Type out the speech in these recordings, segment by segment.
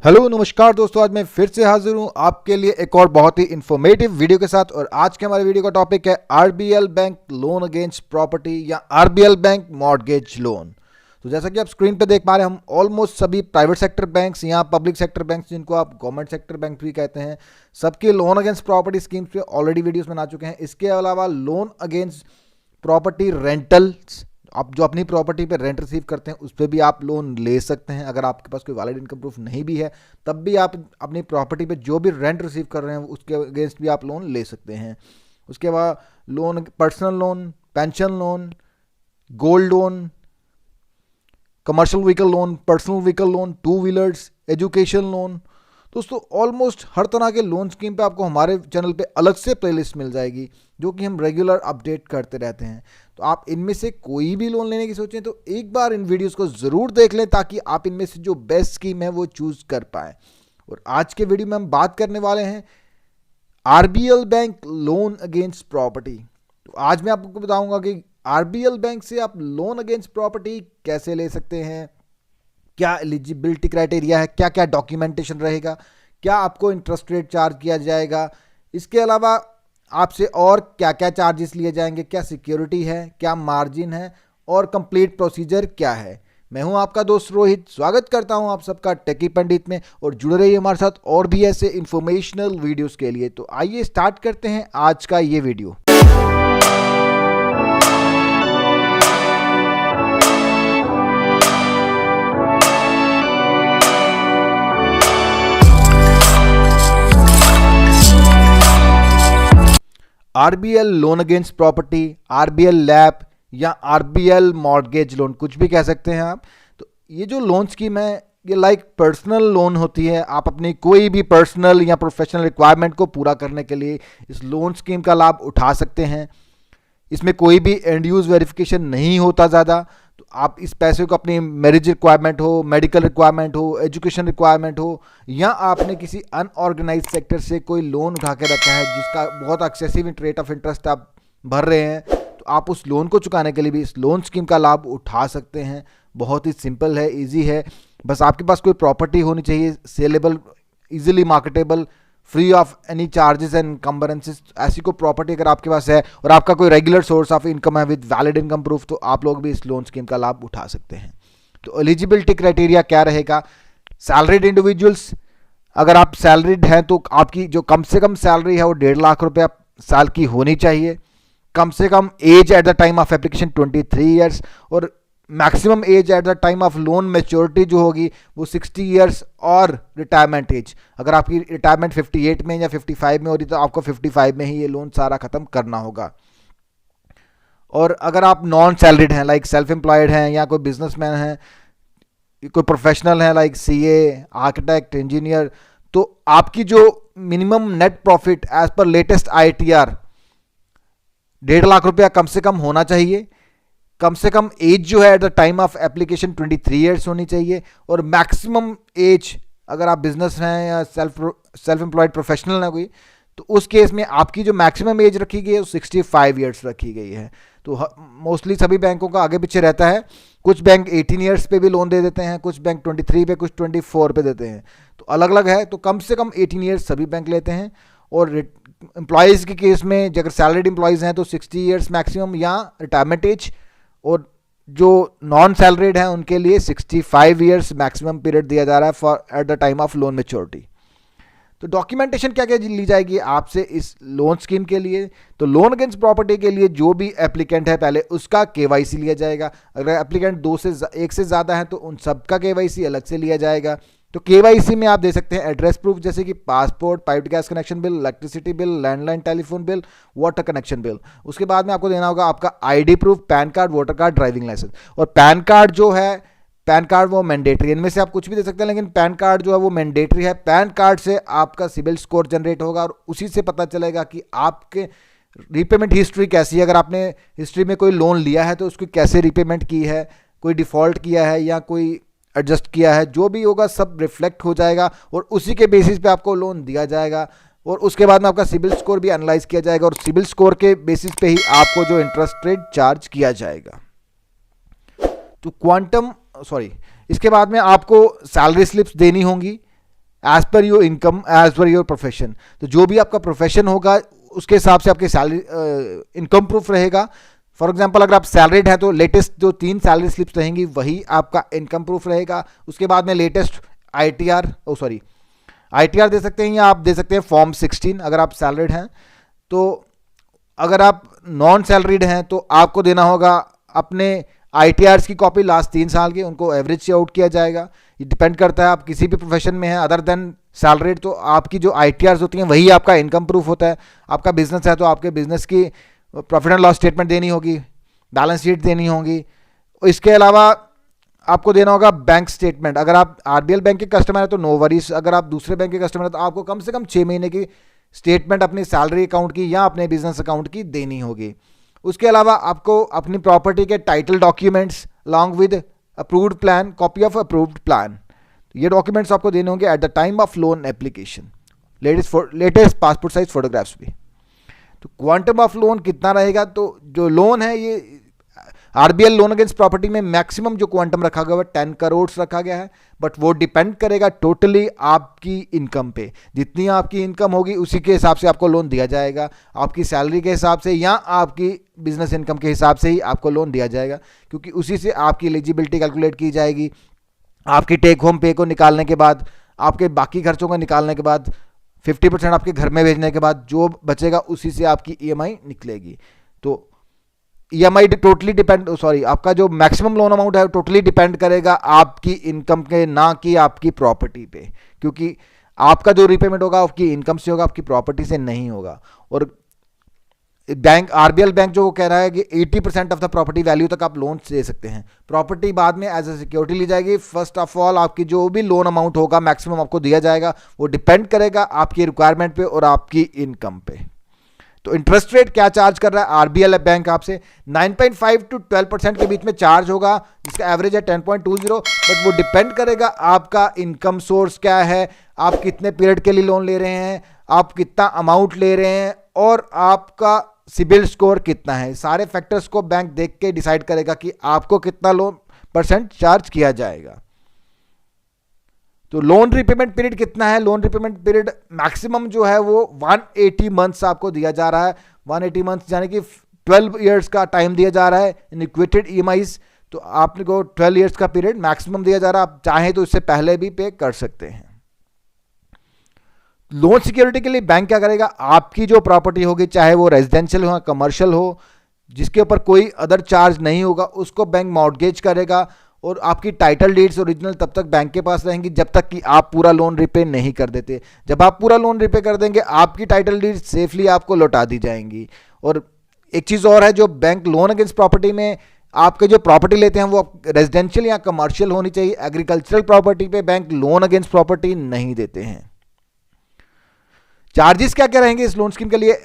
Hello नमस्कार दोस्तों, आज मैं फिर से हाजिर हूं आपके लिए एक और बहुत ही इंफॉर्मेटिव वीडियो के साथ। और आज के हमारे वीडियो का टॉपिक है RBL bank loan against property या आरबीएल बैंक मॉर्गेज लोन। तो जैसा कि आप स्क्रीन पे देख पा रहे हैं, हम ऑलमोस्ट सभी प्राइवेट सेक्टर बैंक्स या पब्लिक सेक्टर बैंक्स, जिनको आप गवर्नमेंट सेक्टर बैंक भी कहते हैं, सबके लोन अगेंस्ट प्रॉपर्टी स्कीम्स पे ऑलरेडी वीडियोस बना चुके हैं। इसके अलावा लोन अगेंस्ट प्रॉपर्टी रेंटल्स, आप जो अपनी प्रॉपर्टी पे रेंट रिसीव करते हैं उस पर भी आप लोन ले सकते हैं। अगर आपके पास कोई वैलिड इनकम प्रूफ नहीं भी है तब भी आप अपनी प्रॉपर्टी पे जो भी रेंट रिसीव कर रहे हैं उसके अगेंस्ट भी आप लोन ले सकते हैं। उसके बाद loan, personal loan, pension loan, gold loan, commercial vehicle loan, personal vehicle loan, two wheelers, education loan. दोस्तों ऑलमोस्ट हर तरह के लोन स्कीम पे आपको हमारे चैनल पे अलग से प्लेलिस्ट मिल जाएगी, जो कि हम रेगुलर अपडेट करते रहते हैं। तो आप इनमें से कोई भी लोन लेने की सोचें तो एक बार इन वीडियोस को ज़रूर देख लें, ताकि आप इनमें से जो बेस्ट स्कीम है वो चूज़ कर पाएँ। और आज के वीडियो में हम बात करने वाले हैं RBL bank loan against property. तो आज मैं आपको बताऊंगा कि आरबीएल बैंक से आप लोन अगेंस्ट प्रॉपर्टी कैसे ले सकते हैं, क्या एलिजिबिलिटी क्राइटेरिया है, क्या क्या डॉक्यूमेंटेशन रहेगा, क्या आपको इंटरेस्ट रेट चार्ज किया जाएगा, इसके अलावा आपसे और क्या क्या चार्जेस लिए जाएंगे, क्या सिक्योरिटी है, क्या मार्जिन है और कंप्लीट प्रोसीजर क्या है। मैं हूं आपका दोस्त रोहित, स्वागत करता हूं आप सबका टेकी पंडित में, और जुड़े रहिए हमारे साथ और भी ऐसे इंफॉर्मेशनल वीडियोस के लिए। तो आइए स्टार्ट करते हैं आज का ये video. RBL loan against property, RBL lap या आरबीएल मॉर्गेज लोन, कुछ भी कह सकते हैं आप। तो ये जो लोन स्कीम है ये लाइक पर्सनल लोन होती है। आप अपनी कोई भी पर्सनल या प्रोफेशनल रिक्वायरमेंट को पूरा करने के लिए इस लोन स्कीम का लाभ उठा सकते हैं। इसमें कोई भी एंड यूज वेरिफिकेशन नहीं होता ज़्यादा। तो आप इस पैसे को अपनी मैरिज रिक्वायरमेंट हो, मेडिकल रिक्वायरमेंट हो, एजुकेशन रिक्वायरमेंट हो, या आपने किसी अनऑर्गेनाइज सेक्टर से कोई लोन उठा के रखा है जिसका बहुत एक्सेसिव रेट ऑफ इंटरेस्ट आप भर रहे हैं, तो आप उस लोन को चुकाने के लिए भी इस लोन स्कीम का लाभ उठा सकते हैं। बहुत ही सिंपल है, ईजी है। बस आपके पास कोई प्रॉपर्टी होनी चाहिए, saleable, easily marketable, free of any charges and इनकम्बरेंसेस। ऐसी कोई प्रॉपर्टी अगर आपके पास है और आपका कोई रेगुलर सोर्स ऑफ इनकम है विद वैलिड इनकम प्रूफ, तो आप लोग भी इस लोन स्कीम का लाभ उठा सकते हैं। तो एलिजिबिलिटी क्राइटेरिया क्या रहेगा? सैलरीड इंडिविजुअल्स, अगर आप सैलरीड हैं तो आपकी जो कम से कम सैलरी है वो 1.5 लाख रुपया साल की होनी चाहिए। कम से कम age at the time of application 23 years, और maximum age at the time of loan maturity जो होगी वो 60 ईयर्स, और रिटायरमेंट एज, अगर आपकी रिटायरमेंट 58 में या 55 में हो रही तो आपको 55 में ही ये लोन सारा खत्म करना होगा। और अगर आप नॉन सैलरीड हैं, लाइक सेल्फ एम्प्लॉयड हैं या कोई बिजनेसमैन हैं, कोई प्रोफेशनल है लाइक सीए, आर्किटेक्ट, इंजीनियर, तो आपकी जो minimum net profit as per latest ITR 1.5 lakh रुपया कम से कम होना चाहिए। कम से कम एज जो है eight the time of application 23 years होनी चाहिए। और मैक्सिमम एज, अगर आप बिजनेस हैं या सेल्फ एम्प्लॉयड प्रोफेशनल है कोई, तो उस केस में आपकी जो मैक्सिमम एज रखी गई है वो 65 ईयर्स रखी गई है। तो मोस्टली सभी बैंकों का आगे पीछे रहता है। कुछ बैंक 18 ईयर्स पे भी लोन दे देते हैं, कुछ बैंक 23 पे, कुछ 24 पे देते हैं, तो अलग अलग है। तो कम से कम 18 ईयर्स सभी बैंक लेते हैं। और एम्प्लॉयज़ के केस में अगर सैलरीड एम्प्लॉयज़ हैं तो 60 ईयर्स मैक्सिमम या रिटायरमेंट एज, और जो नॉन सैलरीड हैं उनके लिए 65 ईयर्स मैक्सिमम पीरियड दिया जा रहा है for eight the time of loan maturity. तो डॉक्यूमेंटेशन क्या क्या ली जाएगी आपसे इस लोन स्कीम के लिए? तो लोन अगेंस्ट प्रॉपर्टी के लिए जो भी एप्लीकेंट है पहले उसका केवाईसी लिया जाएगा। अगर एप्लीकेंट 1 से ज़्यादा है तो उन सब का केवाईसी अलग से लिया जाएगा। तो केवाईसी में आप दे सकते हैं एड्रेस प्रूफ, जैसे कि passport, piped gas connection bill, electricity bill, landline telephone bill, water connection bill. उसके बाद में आपको देना होगा आपका ID proof, PAN card, voter card, driving licence. और पैन कार्ड जो है, पैन कार्ड वो मैंडेटरी, इनमें से आप कुछ भी दे सकते हैं, लेकिन पैन कार्ड जो है वो मैंडेटरी है। पैन कार्ड से आपका सिबिल स्कोर जनरेट होगा और उसी से पता चलेगा कि आपके रीपेमेंट हिस्ट्री कैसी है। अगर आपने हिस्ट्री में कोई लोन लिया है तो उसकी कैसे रीपेमेंट की है, कोई डिफ़ॉल्ट किया है या कोई एडजस्ट किया है, जो भी होगा सब रिफ्लेक्ट हो जाएगा और उसी के बेसिस पे आपको लोन दिया जाएगा। और उसके बाद में आपका सिबिल स्कोर भी एनालाइज किया जाएगा और सिबिल स्कोर के बेसिस पे ही आपको जो इंटरेस्ट रेट चार्ज किया जाएगा। तो इसके बाद में आपको सैलरी स्लिप्स देनी होंगी। As per your income, as per your profession. तो जो भी आपका प्रोफेशन होगा उसके हिसाब से आपकी सैलरी इनकम प्रूफ रहेगा। फॉर एग्जाम्पल अगर आप सैलरीड हैं तो लेटेस्ट जो 3 सैलरी स्लिप्स रहेंगी वही आपका इनकम प्रूफ रहेगा। उसके बाद में लेटेस्ट आईटीआर दे सकते हैं, या आप दे सकते हैं फॉर्म 16 अगर आप सैलरीड हैं। तो अगर आप नॉन सैलरीड हैं तो आपको देना होगा अपने आईटीआर्स की कॉपी लास्ट 3 साल की, उनको एवरेज से आउट किया जाएगा। ये डिपेंड करता है आप किसी भी प्रोफेशन में हैं अदर देन सैलरीड, तो आपकी जो आईटीआर्स होती हैं वही आपका इनकम प्रूफ होता है। आपका बिजनेस है तो आपके बिजनेस की प्रॉफिट एंड लॉस स्टेटमेंट देनी होगी, बैलेंस शीट देनी होगी। इसके अलावा आपको देना होगा बैंक स्टेटमेंट। अगर आप आरबीएल बैंक के कस्टमर हैं तो नो वरीज, अगर आप दूसरे बैंक के कस्टमर हैं तो आपको कम से कम 6 महीने की स्टेटमेंट अपनी सैलरी अकाउंट की या अपने बिजनेस अकाउंट की देनी होगी। उसके अलावा आपको अपनी प्रॉपर्टी के title documents along with approved plan, copy of approved plan, ये डॉक्यूमेंट्स आपको देने होंगे eight the time of loan application. Latest passport size photographs भी। तो क्वांटम ऑफ लोन कितना रहेगा, तो जो लोन है ये आरबीएल लोन अगेंस्ट प्रॉपर्टी में मैक्सिमम जो क्वांटम रखा गया है 10 करोड़ रखा गया है, बट वो डिपेंड करेगा टोटली आपकी इनकम पे। जितनी आपकी इनकम होगी उसी के हिसाब से आपको लोन दिया जाएगा, आपकी सैलरी के हिसाब से या आपकी बिजनेस इनकम के हिसाब से ही आपको लोन दिया जाएगा, क्योंकि उसी से आपकी एलिजिबिलिटी कैलकुलेट की जाएगी। आपकी टेक होम पे को निकालने के बाद, आपके बाकी खर्चों को निकालने के बाद, 50% आपके घर में भेजने के बाद जो बचेगा उसी से आपकी ईएमआई निकलेगी। तो ईएमआई टोटली डिपेंड, आपका जो मैक्सिमम लोन अमाउंट है टोटली डिपेंड करेगा आपकी इनकम के, ना कि आपकी प्रॉपर्टी पे, क्योंकि आपका जो रीपेमेंट होगा आपकी इनकम से होगा, आपकी प्रॉपर्टी से नहीं होगा। और बैंक, आरबीएल बैंक जो कह रहा है कि 80% ऑफ द प्रॉपर्टी वैल्यू तक आप लोन दे सकते हैं, प्रॉपर्टी बाद में एज ए सिक्योरिटी ली जाएगी। फर्स्ट ऑफ ऑल आपकी जो भी लोन अमाउंट होगा मैक्सिमम आपको दिया जाएगा, वो डिपेंड करेगा आपकी रिक्वायरमेंट पे और आपकी इनकम पे। तो इंटरेस्ट रेट क्या चार्ज कर रहा है आरबीएल बैंक आपसे, 9.5 to 12% के बीच में चार्ज होगा, जिसका एवरेज है 10.20, बट वो डिपेंड करेगा आपका इनकम सोर्स क्या है, आप कितने पीरियड के लिए लोन ले रहे हैं, आप कितना अमाउंट ले रहे हैं, और आपका सिबिल स्कोर कितना है। सारे फैक्टर्स को बैंक देख के डिसाइड करेगा कि आपको कितना लोन % चार्ज किया जाएगा। तो लोन रिपेमेंट पीरियड कितना है, लोन रिपेमेंट पीरियड मैक्सिमम जो है वो 180 मंथ्स आपको दिया जा रहा है। 180 मंथ्स यानी कि 12 ईयर्स का टाइम दिया जा रहा है इन इक्वेटेड ईएमआईज। तो आपको 12 ईयर्स का पीरियड मैक्सिमम दिया जा रहा है, आप चाहें तो इससे पहले भी पे कर सकते हैं। लोन सिक्योरिटी के लिए बैंक क्या करेगा, आपकी जो प्रॉपर्टी होगी चाहे वो रेजिडेंशियल हो, कमर्शियल हो, जिसके ऊपर कोई अदर चार्ज नहीं होगा, उसको बैंक मॉर्गेज करेगा, और आपकी टाइटल डीड्स ओरिजिनल तब तक बैंक के पास रहेंगी जब तक कि आप पूरा लोन रिपे नहीं कर देते। जब आप पूरा लोन रिपे कर देंगे आपकी टाइटल डीड्स सेफली आपको लौटा दी जाएंगी। और एक चीज़ और है, जो बैंक लोन अगेंस्ट प्रॉपर्टी में आपके जो प्रॉपर्टी लेते हैं वो रेजिडेंशियल या कमर्शियल होनी चाहिए। एग्रीकल्चरल प्रॉपर्टी पे बैंक लोन अगेंस्ट प्रॉपर्टी नहीं देते हैं। चार्जेस क्या क्या रहेंगे इस लोन स्कीम के लिए,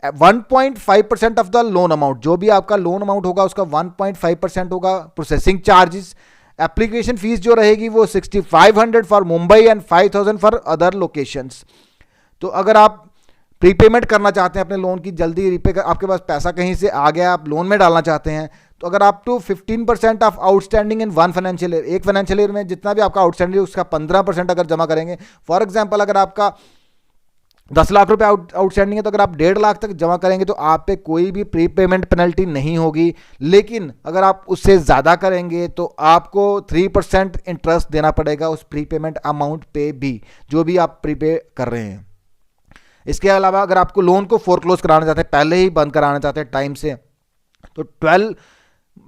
1.5% ऑफ द लोन अमाउंट, जो भी आपका लोन अमाउंट होगा उसका 1.5% होगा प्रोसेसिंग चार्जेस। एप्लीकेशन फीस जो रहेगी वो 6500 for Mumbai and 5000 for other locations. तो अगर आप प्रीपेमेंट करना चाहते हैं अपने लोन की, जल्दी रिपे कर, आपके पास पैसा कहीं से आ गया, आप लोन में डालना चाहते हैं, तो अगर आप to 15% of outstanding in 1 financial year, एक फाइनेंशियल ईयर में जितना भी आपका आउटस्टैंडिंग है उसका 15% अगर जमा करेंगे, फॉर एग्जाम्पल अगर आपका 10 लाख रुपए आउटस्टैंडिंग है तो अगर आप 1.5 लाख तक जमा करेंगे तो आप पे कोई भी प्री पेमेंट पेनल्टी नहीं होगी। लेकिन अगर आप उससे ज़्यादा करेंगे तो आपको 3% इंटरेस्ट देना पड़ेगा उस प्री पेमेंट अमाउंट पे भी, जो भी आप प्रीपे कर रहे हैं। इसके अलावा अगर आपको लोन को फोरक्लोज कराना चाहते हैं, पहले ही बंद कराना चाहते हैं टाइम से, तो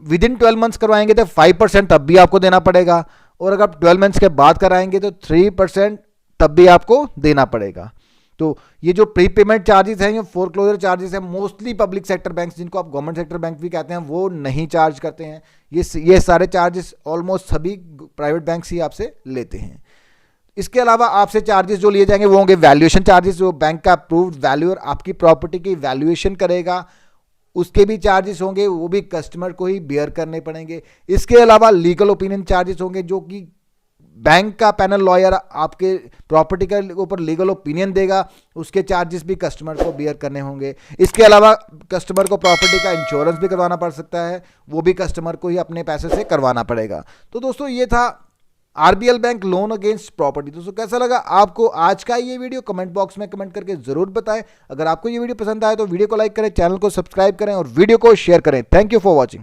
विदिन 12 मंथ्स करवाएंगे तो 5% तब भी आपको देना पड़ेगा, और अगर आप 12 मंथ्स के बाद कराएंगे तो 3% तब भी आपको देना पड़ेगा। तो ये जो प्री पेमेंट चार्जेस हैं, ये फोरक्लोजर चार्जेस हैं, मोस्टली पब्लिक सेक्टर बैंक, जिनको आप गवर्नमेंट सेक्टर बैंक भी कहते हैं, वो नहीं चार्ज करते हैं। ये सारे चार्जेस ऑलमोस्ट सभी प्राइवेट बैंक ही आपसे लेते हैं। इसके अलावा आपसे चार्जेस जो लिए जाएंगे वो होंगे वैल्यूएशन चार्जेस, जो बैंक का अप्रूव्ड वैल्यूअर आपकी प्रॉपर्टी की वैल्यूएशन करेगा, उसके भी चार्जेस होंगे, वो भी कस्टमर को ही बेयर करने पड़ेंगे। इसके अलावा लीगल ओपिनियन चार्जेस होंगे, जो कि बैंक का पैनल लॉयर आपके प्रॉपर्टी के ऊपर लीगल ओपिनियन देगा, उसके चार्जेस भी कस्टमर को बेयर करने होंगे। इसके अलावा कस्टमर को प्रॉपर्टी का इंश्योरेंस भी करवाना पड़ सकता है, वो भी कस्टमर को ही अपने पैसे से करवाना पड़ेगा। तो दोस्तों ये था RBL bank loan against property. दोस्तों कैसा लगा आपको आज का ये वीडियो, कमेंट बॉक्स में कमेंट करके जरूर बताएं। अगर आपको ये वीडियो पसंद आए तो वीडियो को लाइक करें, चैनल को सब्सक्राइब करें और वीडियो को शेयर करें। Thank you for watching.